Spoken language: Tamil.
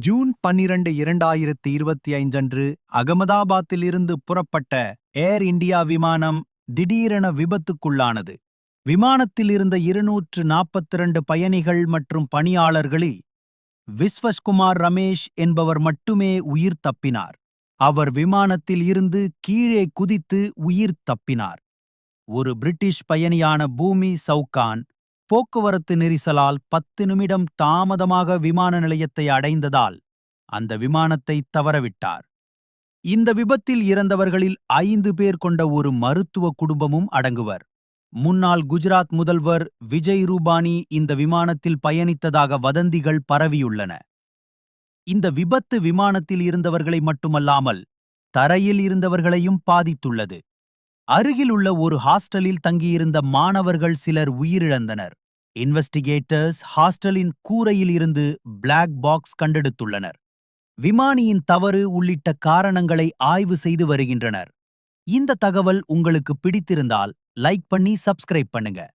ஜூன் 12 2025 அன்று அகமதாபாத்திலிருந்து புறப்பட்ட ஏர் இந்தியா விமானம் திடீரென விபத்துக்குள்ளானது. விமானத்தில் இருந்த 242 பயணிகள் மற்றும் பணியாளர்களில் விஸ்வஸ்குமார் ரமேஷ் என்பவர் மட்டுமே உயிர் தப்பினார். அவர் விமானத்தில் இருந்து கீழே குதித்து உயிர் தப்பினார். ஒரு பிரிட்டிஷ் பயணியான பூமி சவுகான் போக்குவரத்து நெரிசலால் 10 நிமிடம் தாமதமாக விமான நிலையத்தை அடைந்ததால் அந்த விமானத்தை தவறவிட்டார். இந்த விபத்தில் இறந்தவர்களில் 5 பேர் கொண்ட ஒரு மருத்துவ குடும்பமும் அடங்குவர். முன்னாள் குஜராத் முதல்வர் விஜய் ரூபானி இந்த விமானத்தில் பயணித்ததாக வதந்திகள் பரவியுள்ளன. இந்த விபத்து விமானத்தில் இருந்தவர்களை மட்டுமல்லாமல் தரையில் இருந்தவர்களையும் பாதித்துள்ளது. அருகில் உள்ள ஒரு ஹாஸ்டலில் தங்கியிருந்த மாணவர்கள் சிலர் உயிரிழந்தனர். இன்வெஸ்டிகேட்டர்ஸ் ஹாஸ்டலின் கூரையில் இருந்து பிளாக் பாக்ஸ் கண்டெடுத்துள்ளனர். விமானியின் தவறு உள்ளிட்ட காரணங்களை ஆய்வு செய்து வருகின்றனர். இந்த தகவல் உங்களுக்கு பிடித்திருந்தால் லைக் பண்ணி சப்ஸ்கிரைப் பண்ணுங்க.